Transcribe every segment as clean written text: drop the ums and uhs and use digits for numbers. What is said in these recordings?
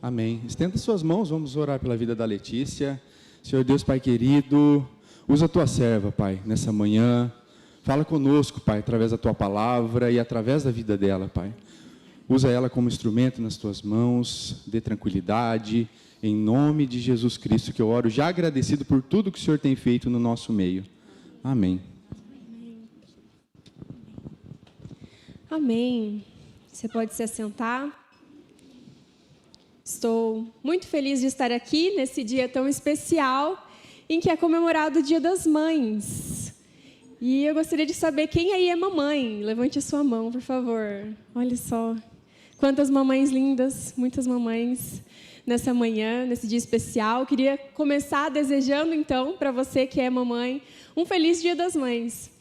Amém. Estenda suas mãos, vamos orar pela vida da Letícia. Senhor Deus, Pai querido, usa a tua serva, Pai, nessa manhã. Fala conosco, Pai, através da tua palavra e através da vida dela, Pai. Usa ela como instrumento nas tuas mãos, dê tranquilidade, em nome de Jesus Cristo, que eu oro já agradecido por tudo que o Senhor tem feito no nosso meio. Amém. Amém. Você pode se assentar. Estou muito feliz de estar aqui nesse dia tão especial em que é comemorado o Dia das Mães. E eu gostaria de saber quem aí é mamãe. Levante a sua mão, por favor. Olha só. Quantas mamães lindas, muitas mamães nessa manhã, nesse dia especial. Queria começar desejando, então, para você que é mamãe, um feliz Dia das Mães.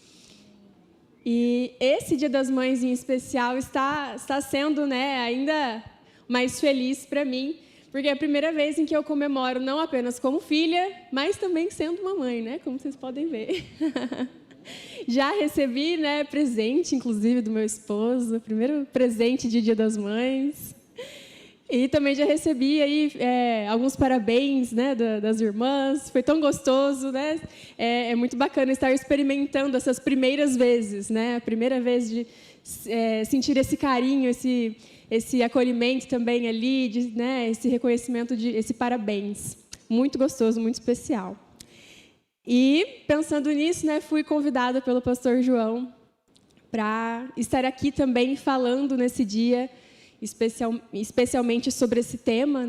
E esse Dia das Mães em especial está sendo, ainda mais feliz para mim, porque é a primeira vez em que eu comemoro não apenas como filha, mas também sendo mamãe, como vocês podem ver. Já recebi, presente, inclusive, do meu esposo, primeiro presente de Dia das Mães. E também já recebi aí alguns parabéns, das irmãs. Foi tão gostoso, É muito bacana estar experimentando essas primeiras vezes, A primeira vez de sentir esse carinho, esse acolhimento também ali, esse reconhecimento, esse parabéns. Muito gostoso, muito especial. E, pensando nisso, fui convidada pelo pastor João para estar aqui também falando nesse dia, especialmente sobre esse tema,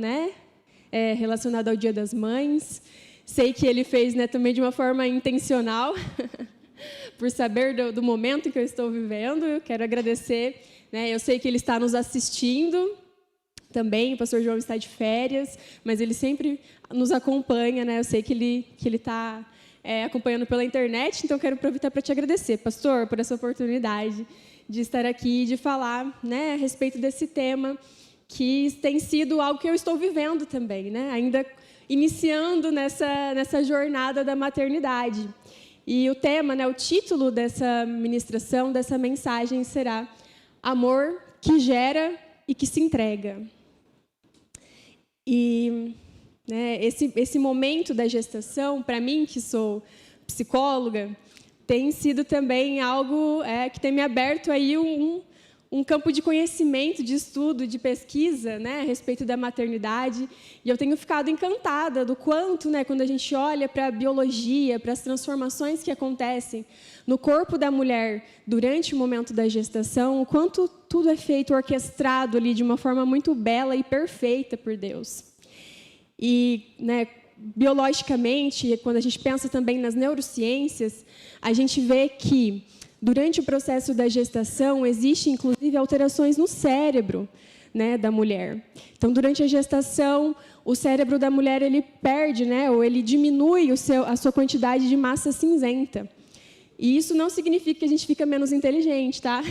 relacionado ao Dia das Mães. Sei que ele fez também de uma forma intencional, por saber do momento em que eu estou vivendo. Eu quero agradecer. Eu sei que ele está nos assistindo também, o pastor João está de férias, mas ele sempre nos acompanha, Eu sei que ele está acompanhando pela internet, então quero aproveitar para te agradecer, pastor, por essa oportunidade de estar aqui e de falar, a respeito desse tema, que tem sido algo que eu estou vivendo também, ainda iniciando nessa jornada da maternidade. E o tema, o título dessa ministração, dessa mensagem será Amor que gera e que se entrega. E esse momento da gestação, para mim, que sou psicóloga, tem sido também algo que tem me aberto aí um campo de conhecimento, de estudo, de pesquisa, a respeito da maternidade. E eu tenho ficado encantada do quanto, quando a gente olha para a biologia, para as transformações que acontecem no corpo da mulher durante o momento da gestação, o quanto tudo é feito, orquestrado ali de uma forma muito bela e perfeita por Deus. E, biologicamente, quando a gente pensa também nas neurociências, a gente vê que durante o processo da gestação existe, inclusive, alterações no cérebro, da mulher. Então, durante a gestação, o cérebro da mulher ele perde, ou ele diminui a sua quantidade de massa cinzenta. E isso não significa que a gente fica menos inteligente, tá?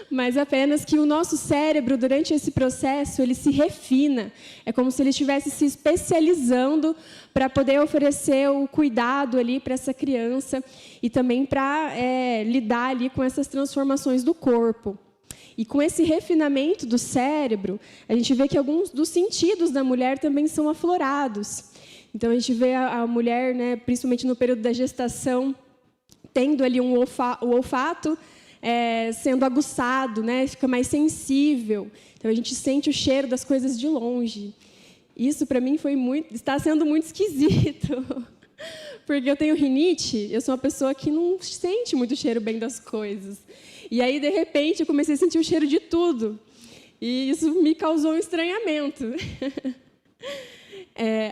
Mas apenas que o nosso cérebro, durante esse processo, ele se refina. É como se ele estivesse se especializando para poder oferecer o cuidado ali para essa criança e também para lidar ali com essas transformações do corpo. E com esse refinamento do cérebro, a gente vê que alguns dos sentidos da mulher também são aflorados. Então, a gente vê a mulher, principalmente no período da gestação, tendo ali o olfato sendo aguçado, fica mais sensível. Então, a gente sente o cheiro das coisas de longe. Isso, para mim, está sendo muito esquisito. Porque eu tenho rinite, eu sou uma pessoa que não sente muito o cheiro bem das coisas. E aí, de repente, eu comecei a sentir o cheiro de tudo. E isso me causou um estranhamento.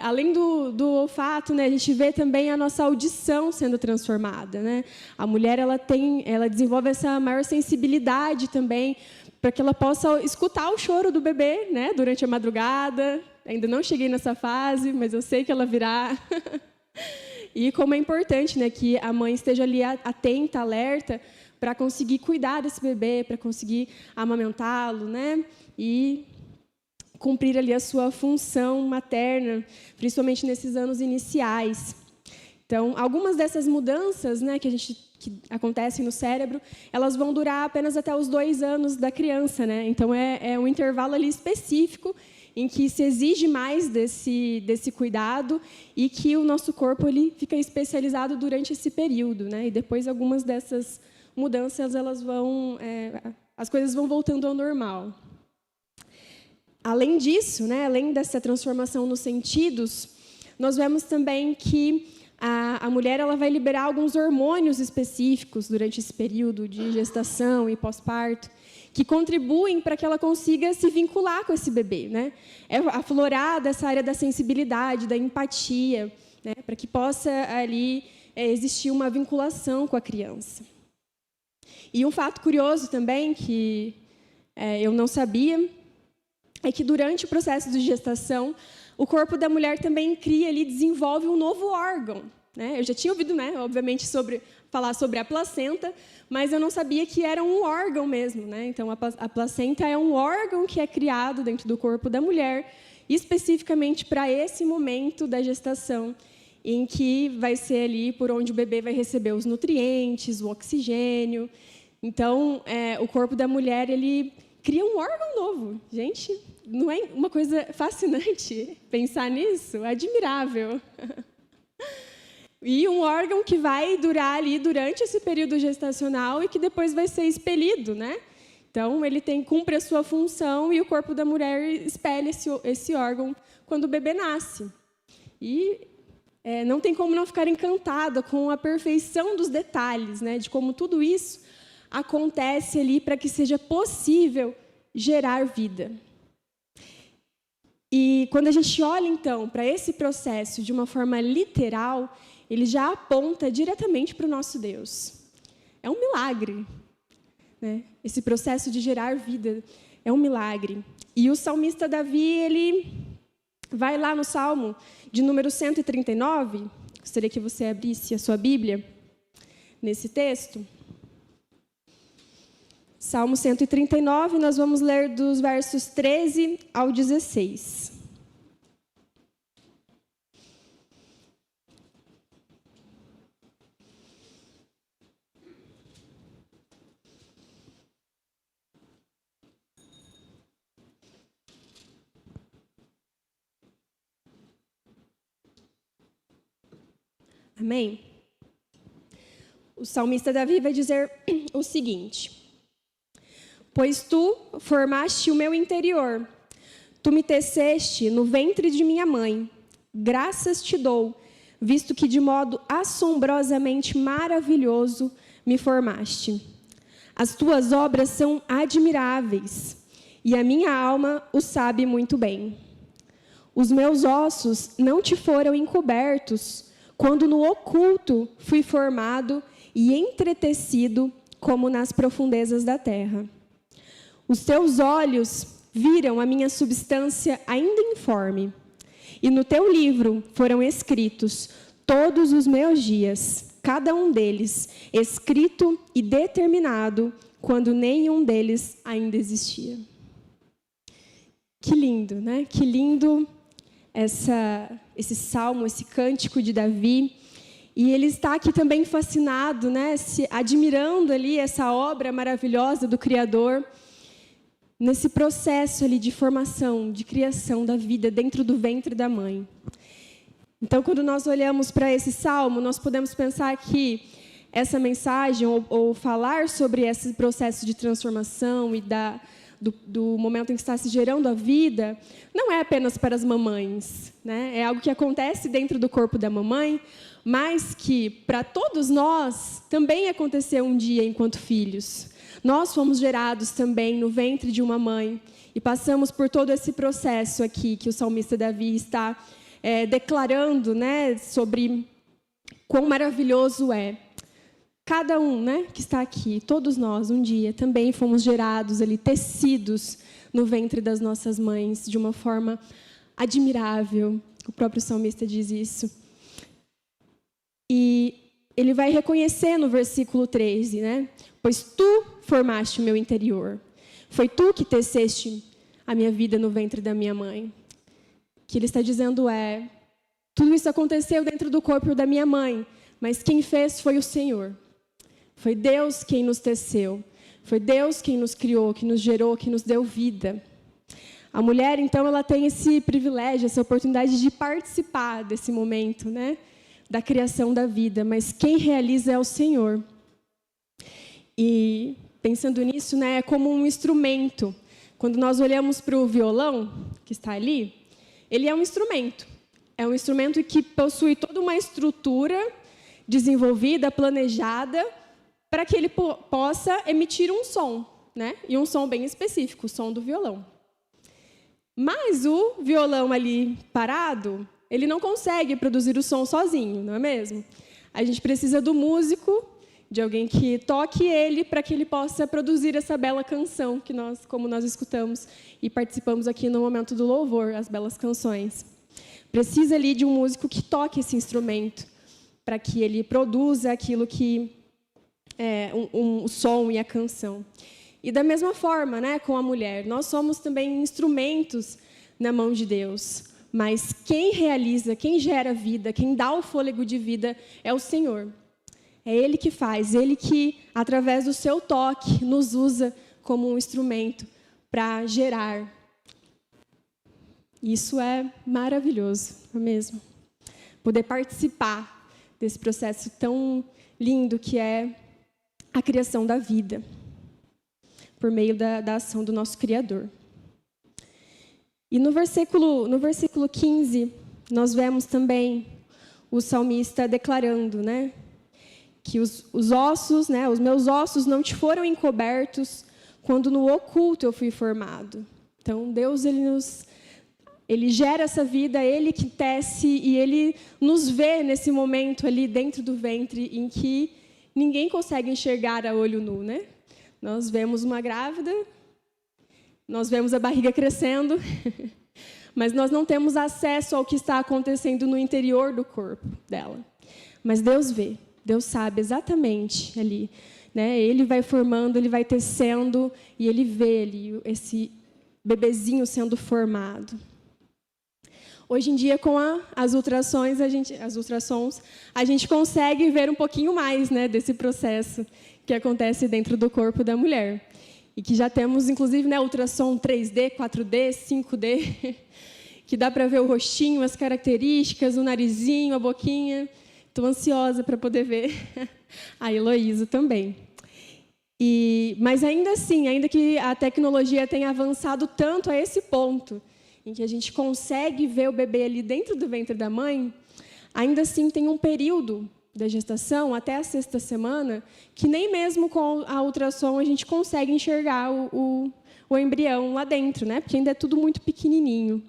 Além do olfato, a gente vê também a nossa audição sendo transformada, A mulher ela desenvolve essa maior sensibilidade também para que ela possa escutar o choro do bebê, durante a madrugada. Ainda não cheguei nessa fase, mas eu sei que ela virá. E como é importante, que a mãe esteja ali atenta, alerta, para conseguir cuidar desse bebê, para conseguir amamentá-lo, E cumprir ali a sua função materna, principalmente nesses anos iniciais. Então, algumas dessas mudanças, né, que acontecem no cérebro, elas vão durar apenas até os 2 anos da criança, né? Então, é um intervalo ali específico em que se exige mais desse cuidado e que o nosso corpo ele fica especializado durante esse período, né? E depois algumas dessas mudanças as coisas vão voltando ao normal. Além disso, né, além dessa transformação nos sentidos, nós vemos também que a mulher ela vai liberar alguns hormônios específicos durante esse período de gestação e pós-parto, que contribuem para que ela consiga se vincular com esse bebê, né? É aflorar dessa área da sensibilidade, da empatia, né? Para que possa ali existir uma vinculação com a criança. E um fato curioso também, que eu não sabia, é que durante o processo de gestação, o corpo da mulher também cria ali, desenvolve um novo órgão, né? Eu já tinha ouvido, né, obviamente, falar sobre a placenta, mas eu não sabia que era um órgão mesmo, né? Então, a placenta é um órgão que é criado dentro do corpo da mulher, especificamente para esse momento da gestação, em que vai ser ali por onde o bebê vai receber os nutrientes, o oxigênio. Então, o corpo da mulher ele cria um órgão novo. Gente, não é uma coisa fascinante pensar nisso? Admirável. E um órgão que vai durar ali durante esse período gestacional e que depois vai ser expelido, né? Então, ele cumpre a sua função e o corpo da mulher expele esse órgão quando o bebê nasce. E não tem como não ficar encantada com a perfeição dos detalhes, né? De como tudo isso acontece ali para que seja possível gerar vida. E quando a gente olha, então, para esse processo de uma forma literal, ele já aponta diretamente para o nosso Deus. É um milagre, né? Esse processo de gerar vida é um milagre. E o salmista Davi, ele vai lá no Salmo de número 139, gostaria que você abrisse a sua Bíblia nesse texto. Salmo 139, nós vamos ler dos versos 13 ao 16. Amém? O salmista Davi vai dizer o seguinte: pois tu formaste o meu interior, tu me teceste no ventre de minha mãe. Graças te dou, visto que de modo assombrosamente maravilhoso me formaste. As tuas obras são admiráveis, e a minha alma o sabe muito bem. Os meus ossos não te foram encobertos, quando no oculto fui formado e entretecido como nas profundezas da terra. Os teus olhos viram a minha substância ainda informe, e no teu livro foram escritos todos os meus dias, cada um deles escrito e determinado, quando nenhum deles ainda existia. Que lindo, né? Que lindo esse salmo, esse cântico de Davi. E ele está aqui também fascinado, né? Admirando ali essa obra maravilhosa do Criador, nesse processo ali de formação, de criação da vida dentro do ventre da mãe. Então, quando nós olhamos para esse salmo, nós podemos pensar que essa mensagem, ou falar sobre esse processo de transformação e do momento em que está se gerando a vida, não é apenas para as mamães, né? É algo que acontece dentro do corpo da mamãe, mas que, para todos nós, também aconteceu um dia enquanto filhos. Nós fomos gerados também no ventre de uma mãe e passamos por todo esse processo aqui que o salmista Davi está declarando, né, sobre quão maravilhoso é. Cada um, né, que está aqui, todos nós, um dia, também fomos gerados ali, tecidos no ventre das nossas mães, de uma forma admirável. O próprio salmista diz isso. E ele vai reconhecer no versículo 13, né? Pois tu formaste o meu interior. Foi tu que teceste a minha vida no ventre da minha mãe. O que ele está dizendo é: Tudo isso aconteceu dentro do corpo da minha mãe, mas quem fez foi o Senhor. Foi Deus quem nos teceu. Foi Deus quem nos criou, que nos gerou, que nos deu vida. A mulher, então, ela tem esse privilégio, essa oportunidade de participar desse momento, né, da criação da vida, mas quem realiza é o Senhor. E, pensando nisso, né, é como um instrumento. Quando nós olhamos para o violão, que está ali, ele é um instrumento. É um instrumento que possui toda uma estrutura desenvolvida, planejada, para que ele possa emitir um som, né? E um som bem específico, o som do violão. Mas o violão ali parado, ele não consegue produzir o som sozinho, não é mesmo? A gente precisa do músico, de alguém que toque ele, para que ele possa produzir essa bela canção que nós, como nós escutamos e participamos aqui no momento do louvor, as belas canções. Precisa ali de um músico que toque esse instrumento, para que ele produza aquilo que o som e a canção. E da mesma forma, né, com a mulher, nós somos também instrumentos na mão de Deus. Mas quem realiza, quem gera vida, quem dá o fôlego de vida é o Senhor. É Ele que faz, Ele que, através do seu toque, nos usa como um instrumento para gerar. Isso é maravilhoso, não é mesmo? Poder participar desse processo tão lindo que é a criação da vida, por meio da ação do nosso Criador. E no versículo 15, nós vemos também o salmista declarando, né, que os ossos, né, os meus ossos não te foram encobertos quando no oculto eu fui formado. Então, Deus, Ele gera essa vida, Ele que tece e Ele nos vê nesse momento ali dentro do ventre em que ninguém consegue enxergar a olho nu, né? Nós vemos uma grávida, nós vemos a barriga crescendo, mas nós não temos acesso ao que está acontecendo no interior do corpo dela. Mas Deus vê, Deus sabe exatamente ali, né? Ele vai formando, Ele vai tecendo e Ele vê ali esse bebezinho sendo formado. Hoje em dia, com as ultrassons, a gente consegue ver um pouquinho mais, né, desse processo que acontece dentro do corpo da mulher. E que já temos, inclusive, né, ultrassom 3D, 4D, 5D, que dá para ver o rostinho, as características, o narizinho, a boquinha. Estou ansiosa para poder ver a Heloísa também. Mas ainda assim, ainda que a tecnologia tenha avançado tanto a esse ponto, em que a gente consegue ver o bebê ali dentro do ventre da mãe, ainda assim tem um período da gestação, até a 6ª semana, que nem mesmo com a ultrassom a gente consegue enxergar o embrião lá dentro, né? Porque ainda é tudo muito pequenininho.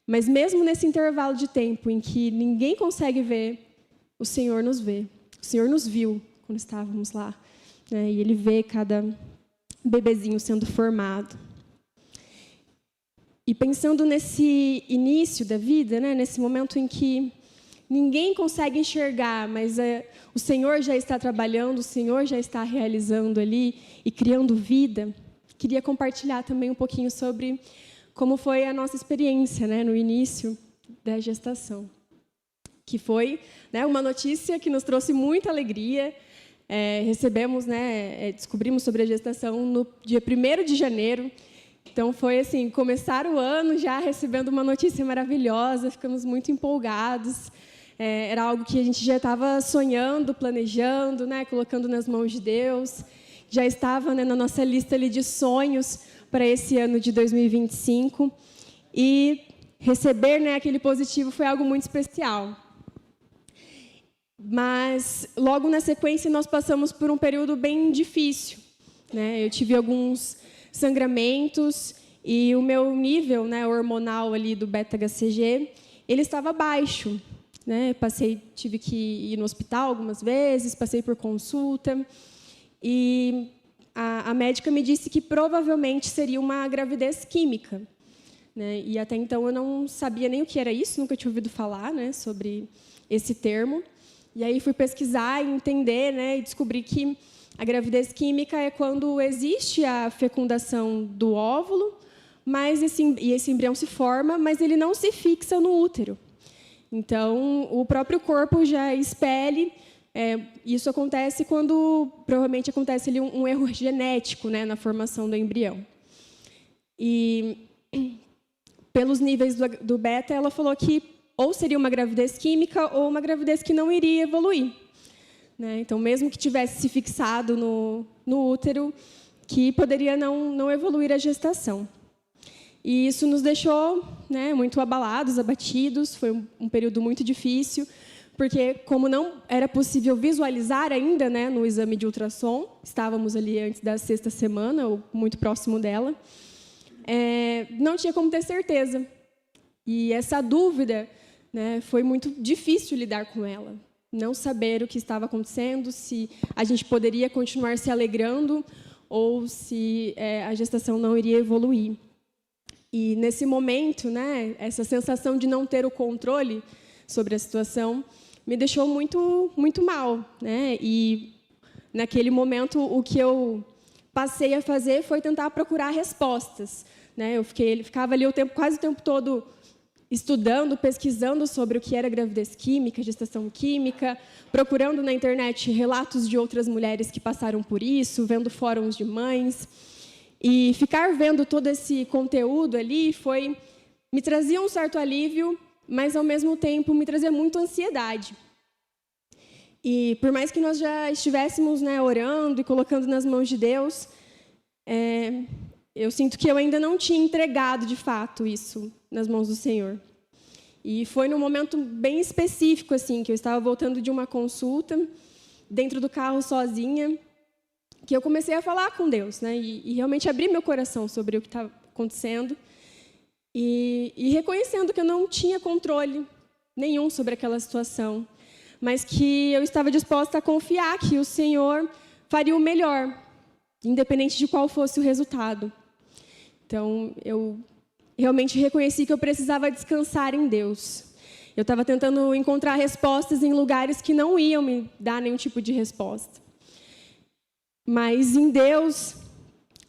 Mas mesmo nesse intervalo de tempo em que ninguém consegue ver, o Senhor nos vê. O Senhor nos viu quando estávamos lá, né? E Ele vê cada bebezinho sendo formado. E pensando nesse início da vida, né, nesse momento em que ninguém consegue enxergar, mas o Senhor já está trabalhando, o Senhor já está realizando ali e criando vida, queria compartilhar também um pouquinho sobre como foi a nossa experiência, né, no início da gestação. Que foi, né, uma notícia que nos trouxe muita alegria. Recebemos, né, descobrimos sobre a gestação no dia 1º de janeiro. Então, foi assim, começar o ano já recebendo uma notícia maravilhosa, ficamos muito empolgados. Era algo que a gente já estava sonhando, planejando, né, colocando nas mãos de Deus. Já estava, né, na nossa lista ali de sonhos para esse ano de 2025. E receber, né, aquele positivo foi algo muito especial. Mas, logo na sequência, nós passamos por um período bem difícil, né? Eu tive alguns sangramentos e o meu nível, né, hormonal ali do beta-HCG, ele estava baixo, né? Tive que ir no hospital algumas vezes, passei por consulta e a médica me disse que provavelmente seria uma gravidez química, né? E até então eu não sabia nem o que era isso, nunca tinha ouvido falar, né, sobre esse termo. E aí fui pesquisar e entender, né, e descobri que a gravidez química é quando existe a fecundação do óvulo, mas esse embrião se forma, mas ele não se fixa no útero. Então, o próprio corpo já expele. Isso acontece quando, provavelmente, acontece ali um erro genético, né, na formação do embrião. E, pelos níveis do beta, ela falou que ou seria uma gravidez química ou uma gravidez que não iria evoluir, né? Então, mesmo que tivesse se fixado no útero, que poderia não evoluir a gestação. E isso nos deixou, né, muito abalados, abatidos. Foi um período muito difícil, porque, como não era possível visualizar ainda, né, no exame de ultrassom, estávamos ali antes da 6ª semana, ou muito próximo dela, não tinha como ter certeza. E essa dúvida, né, foi muito difícil lidar com ela. Não saber o que estava acontecendo, se a gente poderia continuar se alegrando ou se a gestação não iria evoluir. E, nesse momento, né, essa sensação de não ter o controle sobre a situação me deixou muito, muito mal, né? E, naquele momento, o que eu passei a fazer foi tentar procurar respostas, né? Eu ficava ali quase o tempo todo estudando, pesquisando sobre o que era gravidez química, gestação química, procurando na internet relatos de outras mulheres que passaram por isso, vendo fóruns de mães. E ficar vendo todo esse conteúdo ali me trazia um certo alívio, mas, ao mesmo tempo, me trazia muita ansiedade. E, por mais que nós já estivéssemos, né, orando e colocando nas mãos de Deus, eu sinto que eu ainda não tinha entregado, de fato, isso nas mãos do Senhor. E foi num momento bem específico, assim, que eu estava voltando de uma consulta, dentro do carro sozinha, que eu comecei a falar com Deus, né, e realmente abrir meu coração sobre o que estava acontecendo, e reconhecendo que eu não tinha controle nenhum sobre aquela situação, mas que eu estava disposta a confiar que o Senhor faria o melhor, independente de qual fosse o resultado. Então, eu realmente reconheci que eu precisava descansar em Deus. Eu estava tentando encontrar respostas em lugares que não iam me dar nenhum tipo de resposta. Mas em Deus,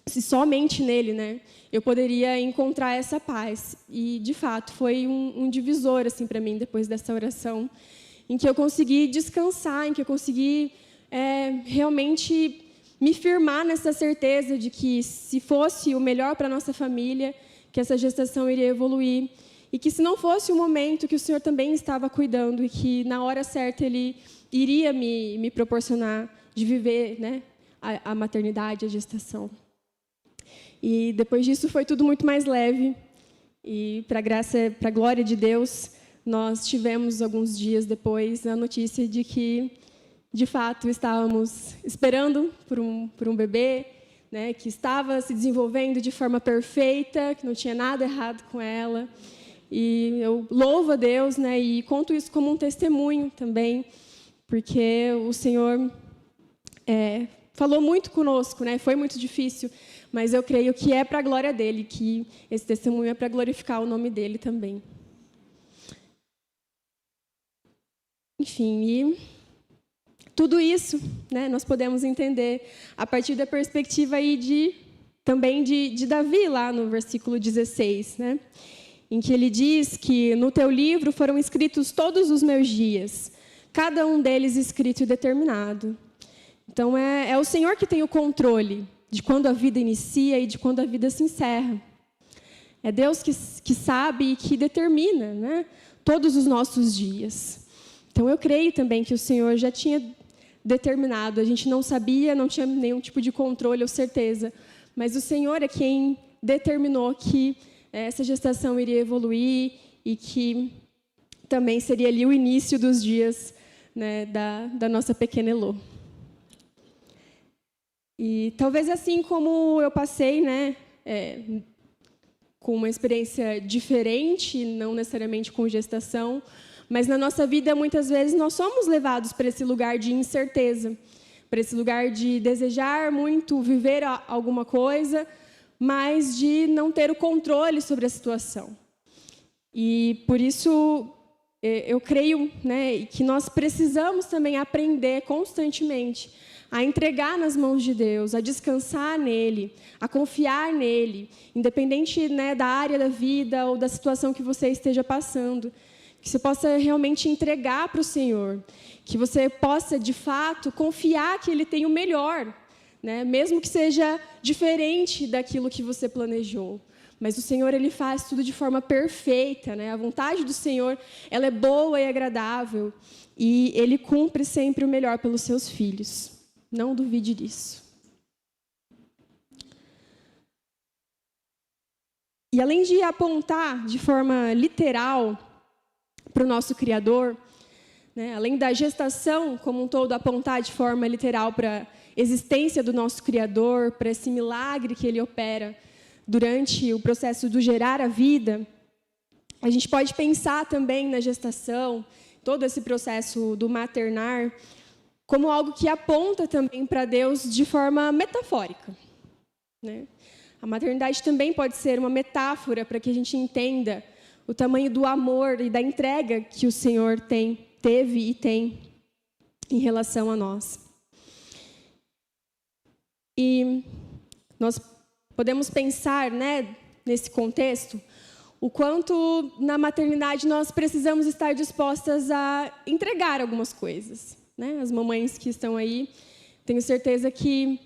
se somente nele, né, eu poderia encontrar essa paz. E, de fato, foi um divisor assim, para mim, depois dessa oração, em que eu consegui descansar, em que eu consegui realmente me firmar nessa certeza de que, se fosse o melhor para a nossa família, que essa gestação iria evoluir, e que, se não fosse o momento, que o Senhor também estava cuidando, e que, na hora certa, Ele iria me proporcionar de viver, né, a maternidade, a gestação. E, depois disso, foi tudo muito mais leve. E, para a glória de Deus, nós tivemos, alguns dias depois, a notícia de que, de fato, estávamos esperando por um bebê, né, que estava se desenvolvendo de forma perfeita, que não tinha nada errado com ela. E eu louvo a Deus, né, e conto isso como um testemunho também, porque o Senhor falou muito conosco, né, foi muito difícil, mas eu creio que é para a glória dele, que esse testemunho é para glorificar o nome dele também. Enfim, e tudo isso, né, nós podemos entender a partir da perspectiva aí também de Davi, lá no versículo 16, né, em que ele diz que no teu livro foram escritos todos os meus dias, cada um deles escrito e determinado. Então, é o Senhor que tem o controle de quando a vida inicia e de quando a vida se encerra. É Deus que sabe e que determina, né, todos os nossos dias. Então, eu creio também que o Senhor já tinha determinado. A gente não sabia, não tinha nenhum tipo de controle ou certeza, mas o Senhor é quem determinou que essa gestação iria evoluir e que também seria ali o início dos dias, né, da nossa pequena Elô. E talvez assim como eu passei, né, com uma experiência diferente, não necessariamente com gestação, mas na nossa vida, muitas vezes, nós somos levados para esse lugar de incerteza, para esse lugar de desejar muito viver alguma coisa, mas de não ter o controle sobre a situação. E, por isso, eu creio, né, que nós precisamos também aprender constantemente a entregar nas mãos de Deus, a descansar nele, a confiar nele, independente, né, da área da vida ou da situação que você esteja passando, que você possa realmente entregar para o Senhor, que você possa, de fato, confiar que Ele tem o melhor, né? Mesmo que seja diferente daquilo que você planejou. Mas o Senhor, Ele faz tudo de forma perfeita, né? A vontade do Senhor, ela é boa e agradável, e Ele cumpre sempre o melhor pelos seus filhos. Não duvide disso. E além de apontar de forma literal para o nosso Criador, né, além da gestação como um todo apontar de forma literal para a existência do nosso Criador, para esse milagre que Ele opera durante o processo do gerar a vida, a gente pode pensar também na gestação, todo esse processo do maternar, como algo que aponta também para Deus de forma metafórica, né? A maternidade também pode ser uma metáfora para que a gente entenda o tamanho do amor e da entrega que o Senhor teve e tem em relação a nós. E nós podemos pensar, né, nesse contexto, o quanto na maternidade nós precisamos estar dispostas a entregar algumas coisas, né? As mamães que estão aí, tenho certeza que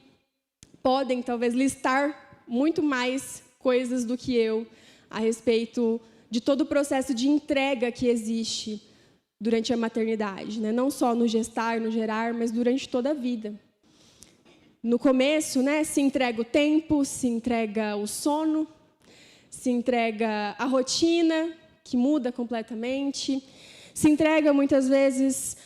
podem talvez listar muito mais coisas do que eu a respeito de todo o processo de entrega que existe durante a maternidade, né? Não só no gestar, no gerar, mas durante toda a vida. No começo, né, se entrega o tempo, se entrega o sono, se entrega a rotina, que muda completamente, se entrega muitas vezes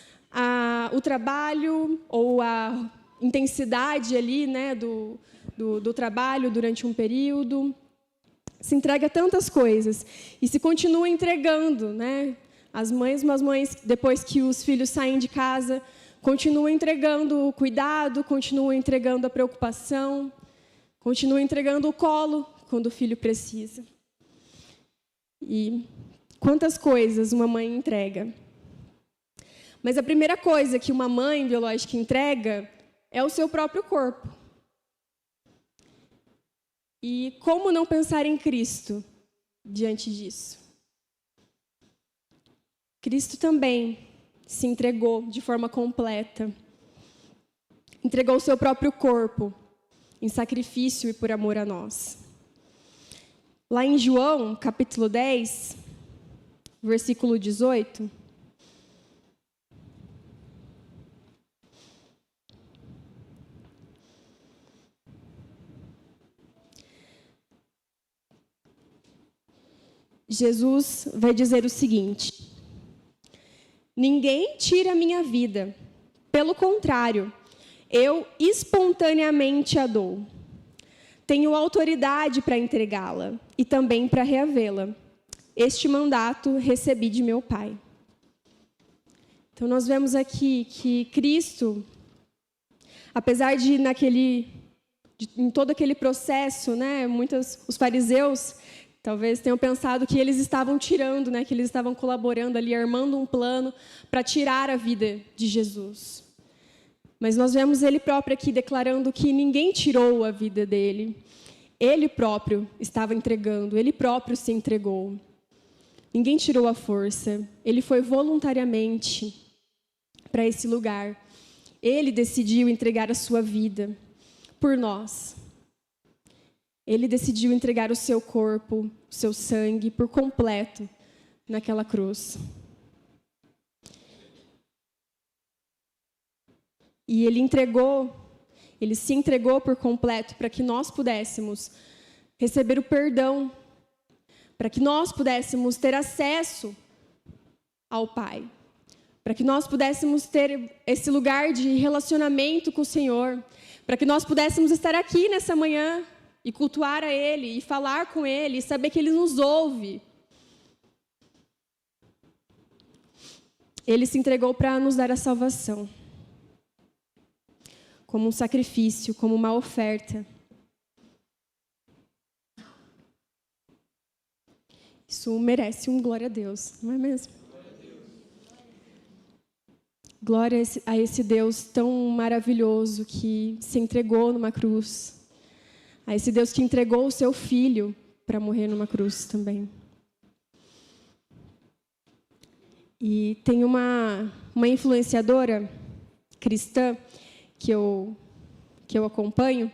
o trabalho ou a intensidade ali, né, do trabalho durante um período. Se entrega tantas coisas e se continua entregando, né? As mães, depois que os filhos saem de casa, continuam entregando o cuidado, continuam entregando a preocupação, continuam entregando o colo quando o filho precisa. E quantas coisas uma mãe entrega. Mas a primeira coisa que uma mãe biológica entrega é o seu próprio corpo. E como não pensar em Cristo diante disso? Cristo também se entregou de forma completa. Entregou o seu próprio corpo em sacrifício e por amor a nós. Lá em João, capítulo 10, versículo 18... Jesus vai dizer o seguinte: ninguém tira a minha vida, pelo contrário, eu espontaneamente a dou. Tenho autoridade para entregá-la e também para reavê-la. Este mandato recebi de meu Pai. Então nós vemos aqui que Cristo, apesar de em todo aquele processo, né, os fariseus talvez tenham pensado que eles estavam tirando, né, que eles estavam colaborando ali, armando um plano para tirar a vida de Jesus. Mas nós vemos ele próprio aqui declarando que ninguém tirou a vida dele. Ele próprio estava entregando, ele próprio se entregou. Ninguém tirou a força. Ele foi voluntariamente para esse lugar. Ele decidiu entregar a sua vida por nós. Ele decidiu entregar o seu corpo, o seu sangue, por completo, naquela cruz. E ele se entregou por completo para que nós pudéssemos receber o perdão, para que nós pudéssemos ter acesso ao Pai, para que nós pudéssemos ter esse lugar de relacionamento com o Senhor, para que nós pudéssemos estar aqui nessa manhã e cultuar a Ele, e falar com Ele, e saber que Ele nos ouve. Ele se entregou para nos dar a salvação, como um sacrifício, como uma oferta. Isso merece um glória a Deus, não é mesmo? Glória a esse Deus tão maravilhoso que se entregou numa cruz. A esse Deus que entregou o seu Filho para morrer numa cruz também. E tem uma influenciadora cristã que eu acompanho,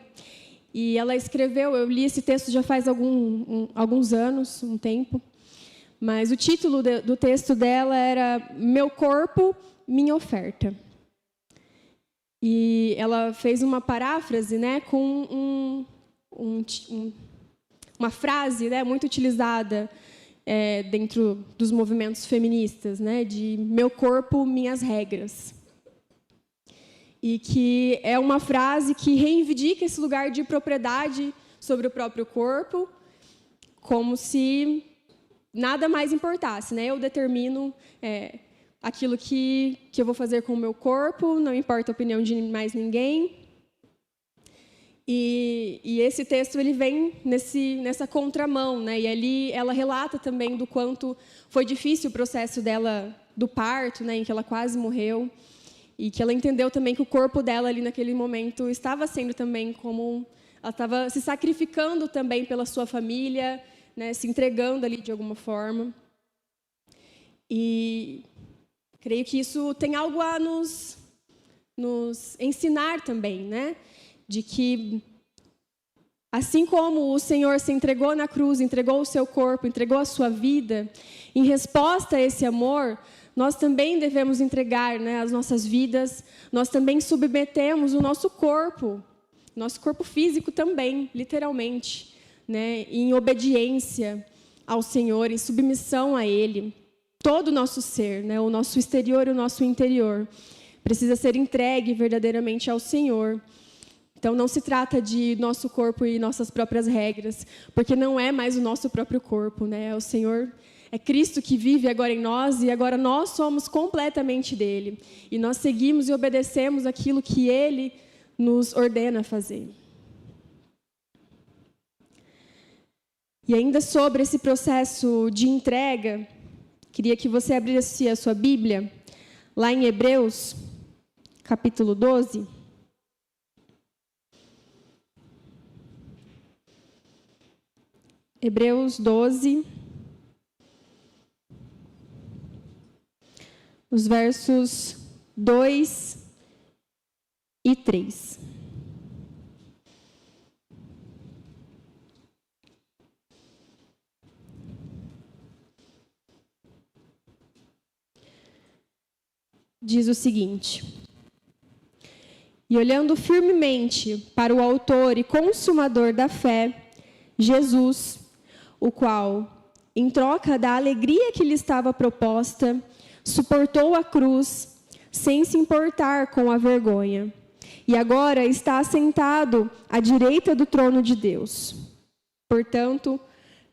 e ela escreveu, eu li esse texto já faz alguns anos, um tempo, mas o título do texto dela era Meu Corpo, Minha Oferta. E ela fez uma paráfrase, né, com uma frase, né, muito utilizada dentro dos movimentos feministas, né, de meu corpo, minhas regras. E que é uma frase que reivindica esse lugar de propriedade sobre o próprio corpo, como se nada mais importasse, né? Eu determino aquilo que eu vou fazer com o meu corpo, não importa a opinião de mais ninguém. E esse texto ele vem nessa contramão, né? E ali ela relata também do quanto foi difícil o processo dela do parto, né? Em que ela quase morreu. E que ela entendeu também que o corpo dela ali naquele momento estava sendo também como... Ela estava se sacrificando também pela sua família, né, se entregando ali de alguma forma. E creio que isso tem algo a nos ensinar também, né? De que, assim como o Senhor se entregou na cruz, entregou o seu corpo, entregou a sua vida, em resposta a esse amor... Nós também devemos entregar, né, as nossas vidas, nós também submetemos o nosso corpo físico também, literalmente, né, em obediência ao Senhor, em submissão a Ele. Todo o nosso ser, né, o nosso exterior e o nosso interior, precisa ser entregue verdadeiramente ao Senhor. Então, não se trata de nosso corpo e nossas próprias regras, porque não é mais o nosso próprio corpo, né, é o Senhor... É Cristo que vive agora em nós e agora nós somos completamente dele. E nós seguimos e obedecemos aquilo que ele nos ordena fazer. E ainda sobre esse processo de entrega, queria que você abrisse a sua Bíblia, lá em Hebreus, capítulo 12. Hebreus 12... os versos 2 e 3. Diz o seguinte: E olhando firmemente para o autor e consumador da fé, Jesus, o qual, em troca da alegria que lhe estava proposta, suportou a cruz, sem se importar com a vergonha, e agora está assentado à direita do trono de Deus. Portanto,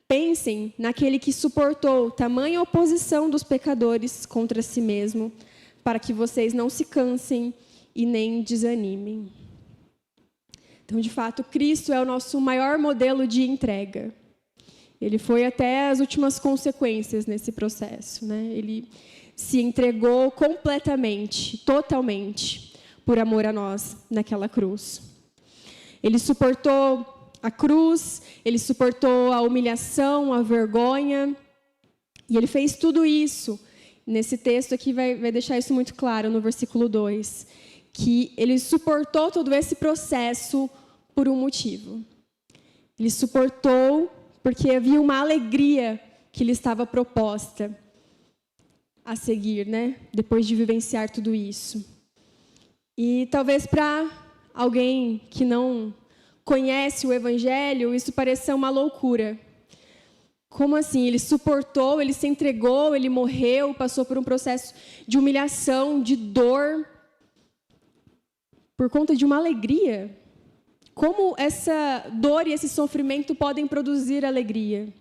pensem naquele que suportou tamanha oposição dos pecadores contra si mesmo, para que vocês não se cansem e nem desanimem. Então, de fato, Cristo é o nosso maior modelo de entrega. Ele foi até as últimas consequências nesse processo, né? Ele se entregou completamente, totalmente, por amor a nós, naquela cruz. Ele suportou a cruz, ele suportou a humilhação, a vergonha, e ele fez tudo isso. Nesse texto aqui vai deixar isso muito claro, no versículo 2, que ele suportou todo esse processo por um motivo. Ele suportou porque havia uma alegria que lhe estava proposta a seguir, né? Depois de vivenciar tudo isso. E talvez para alguém que não conhece o Evangelho, isso pareça uma loucura. Como assim? Ele suportou, ele se entregou, ele morreu, passou por um processo de humilhação, de dor, por conta de uma alegria. Como essa dor e esse sofrimento podem produzir alegria?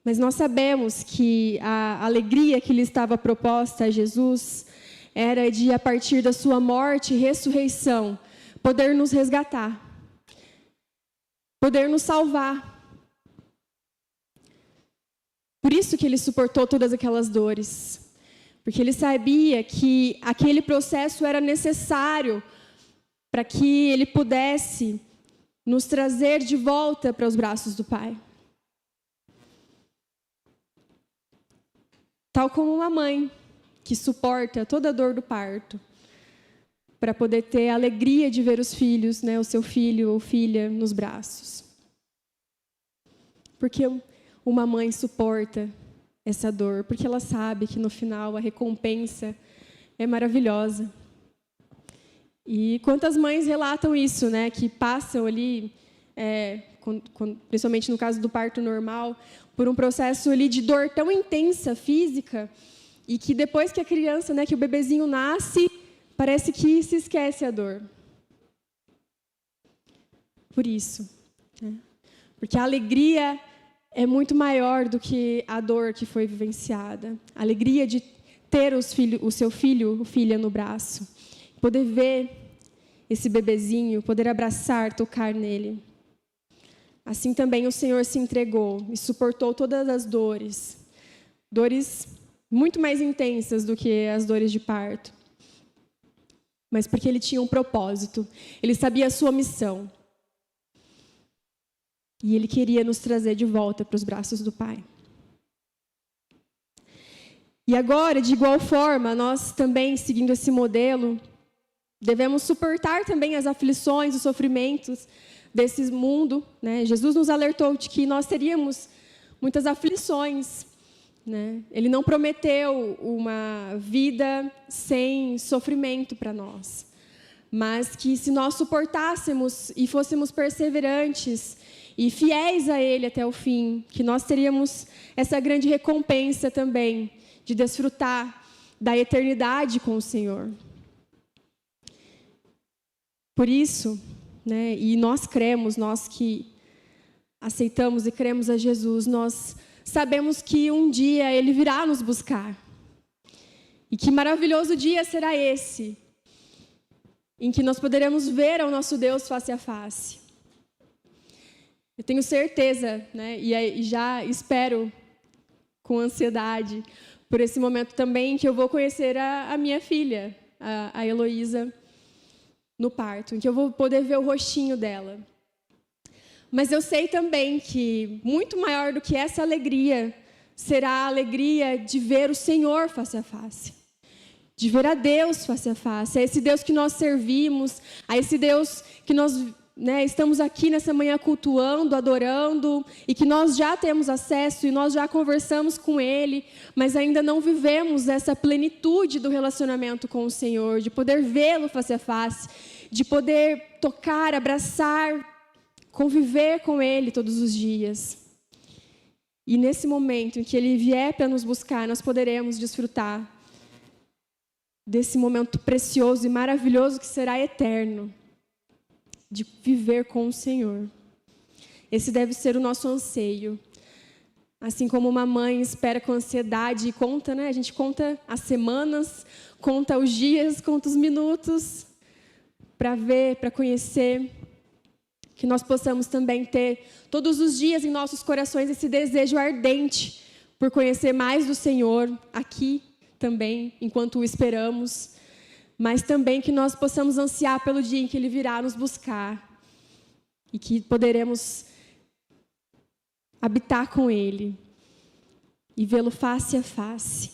Mas nós sabemos que a alegria que lhe estava proposta a Jesus era de, a partir da sua morte e ressurreição, poder nos resgatar, poder nos salvar. Por isso que ele suportou todas aquelas dores, porque ele sabia que aquele processo era necessário para que ele pudesse nos trazer de volta para os braços do Pai. tal como uma mãe que suporta toda a dor do parto, para poder ter a alegria de ver os filhos, né, o seu filho ou filha nos braços. Porque uma mãe suporta essa dor, porque ela sabe que no final a recompensa é maravilhosa. E quantas mães relatam isso, né, que passam ali, principalmente no caso do parto normal, por um processo ali de dor tão intensa física, e que depois que a criança, né, que o bebezinho nasce, parece que se esquece a dor. Por isso, né? Porque a alegria é muito maior do que a dor que foi vivenciada. A alegria de ter o seu filho ou filha no braço, poder ver esse bebezinho, poder abraçar, tocar nele. Assim também o Senhor se entregou e suportou todas as dores. Dores muito mais intensas do que as dores de parto. Mas porque ele tinha um propósito. Ele sabia a sua missão. E ele queria nos trazer de volta para os braços do Pai. E agora, de igual forma, nós também, seguindo esse modelo, devemos suportar também as aflições, os sofrimentos desse mundo, né? Jesus nos alertou de que nós teríamos muitas aflições, né? Ele não prometeu uma vida sem sofrimento para nós, mas que se nós suportássemos e fôssemos perseverantes e fiéis a Ele até o fim, que nós teríamos essa grande recompensa também de desfrutar da eternidade com o Senhor. Por isso, né, e nós cremos, nós que aceitamos e cremos a Jesus, nós sabemos que um dia Ele virá nos buscar. E que maravilhoso dia será esse, em que nós poderemos ver ao nosso Deus face a face. Eu tenho certeza, né, e já espero com ansiedade por esse momento também, que eu vou conhecer a minha filha, a Heloísa, no parto, em que eu vou poder ver o rostinho dela. Mas eu sei também que muito maior do que essa alegria será a alegria de ver o Senhor face a face, de ver a Deus face a face, a esse Deus que nós servimos, a esse Deus que nós, né, estamos aqui nessa manhã cultuando, adorando, e que nós já temos acesso e nós já conversamos com Ele, mas ainda não vivemos essa plenitude do relacionamento com o Senhor, de poder vê-lo face a face, de poder tocar, abraçar, conviver com Ele todos os dias. E nesse momento em que Ele vier para nos buscar, nós poderemos desfrutar desse momento precioso e maravilhoso que será eterno, de viver com o Senhor. Esse deve ser o nosso anseio. Assim como uma mãe espera com ansiedade e conta, né? A gente conta as semanas, conta os dias, conta os minutos, para ver, para conhecer. Que nós possamos também ter todos os dias em nossos corações esse desejo ardente por conhecer mais do Senhor, aqui também, enquanto o esperamos, mas também que nós possamos ansiar pelo dia em que Ele virá nos buscar e que poderemos habitar com Ele e vê-lo face a face.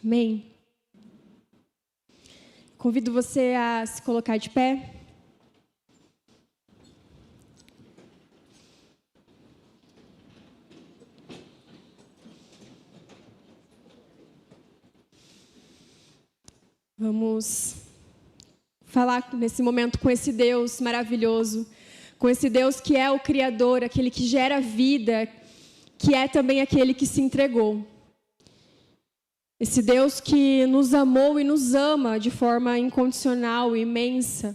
Amém? Convido você a se colocar de pé. Vamos falar nesse momento com esse Deus maravilhoso, com esse Deus que é o Criador, aquele que gera vida, que é também aquele que se entregou. Esse Deus que nos amou e nos ama de forma incondicional e imensa.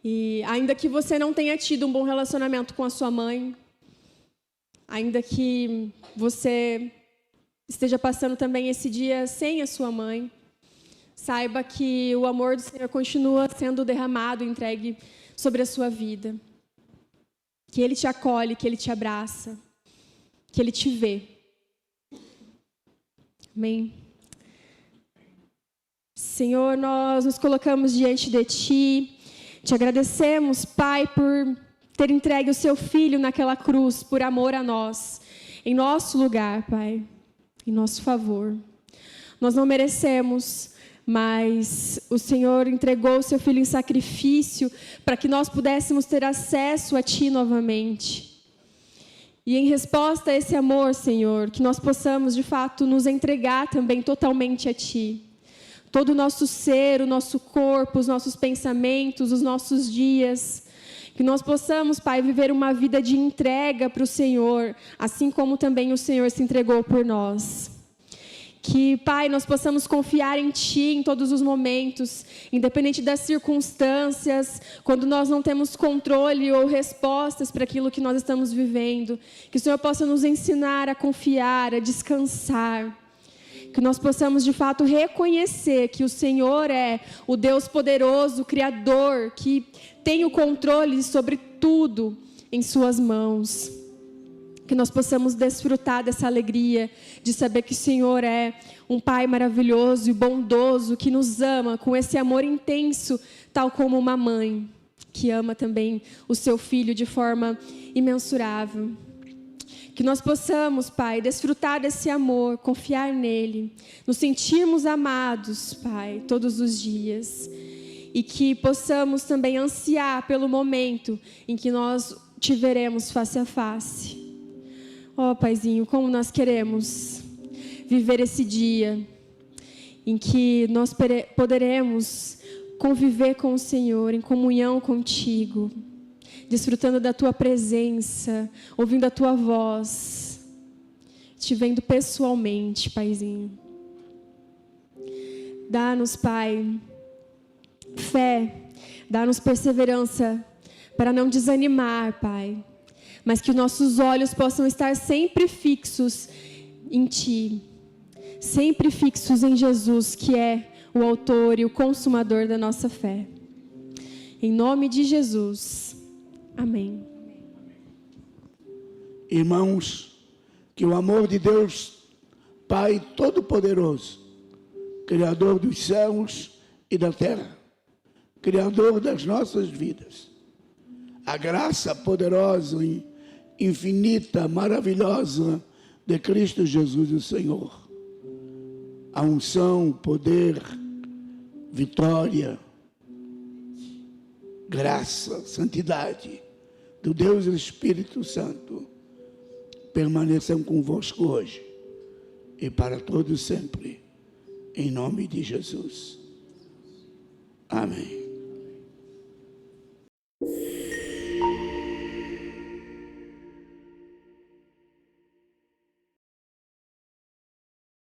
E ainda que você não tenha tido um bom relacionamento com a sua mãe, ainda que você esteja passando também esse dia sem a sua mãe, saiba que o amor do Senhor continua sendo derramado, entregue sobre a sua vida. Que Ele te acolhe, que Ele te abraça, que Ele te vê. Amém? Senhor, nós nos colocamos diante de Ti, te agradecemos, Pai, por ter entregue o Seu Filho naquela cruz, por amor a nós, em nosso lugar, Pai. em nosso favor. Nós não merecemos, mas o Senhor entregou o seu Filho em sacrifício para que nós pudéssemos ter acesso a Ti novamente. E em resposta a esse amor, Senhor, que nós possamos, de fato, nos entregar também totalmente a Ti. Todo o nosso ser, o nosso corpo, os nossos pensamentos, os nossos dias. Que nós possamos, Pai, viver uma vida de entrega para o Senhor, assim como também o Senhor se entregou por nós. Que, Pai, nós possamos confiar em Ti em todos os momentos, independente das circunstâncias, quando nós não temos controle ou respostas para aquilo que nós estamos vivendo. Que o Senhor possa nos ensinar a confiar, a descansar. Que nós possamos, de fato, reconhecer que o Senhor é o Deus poderoso, o Criador, que tem o controle sobre tudo em Suas mãos. Que nós possamos desfrutar dessa alegria de saber que o Senhor é um Pai maravilhoso e bondoso, que nos ama com esse amor intenso, tal como uma mãe, que ama também o seu filho de forma imensurável. Que nós possamos, Pai, desfrutar desse amor, confiar nele, nos sentirmos amados, Pai, todos os dias. E que possamos também ansiar pelo momento em que nós te veremos face a face. Ó, Paizinho, como nós queremos viver esse dia em que nós poderemos conviver com o Senhor, em comunhão contigo, desfrutando da Tua presença, ouvindo a Tua voz, te vendo pessoalmente, Paizinho. Dá-nos, Pai, fé, dá-nos perseverança para não desanimar, Pai, mas que os nossos olhos possam estar sempre fixos em Ti, sempre fixos em Jesus, que é o autor e o consumador da nossa fé. Em nome de Jesus. Amém. Irmãos, que o amor de Deus, Pai Todo-Poderoso, Criador dos céus e da terra, Criador das nossas vidas, a graça poderosa e infinita, maravilhosa de Cristo Jesus, o Senhor, a unção, poder, vitória, graça, santidade do Deus Espírito Santo permaneçam convosco hoje e para todos sempre, em nome de Jesus. Amém.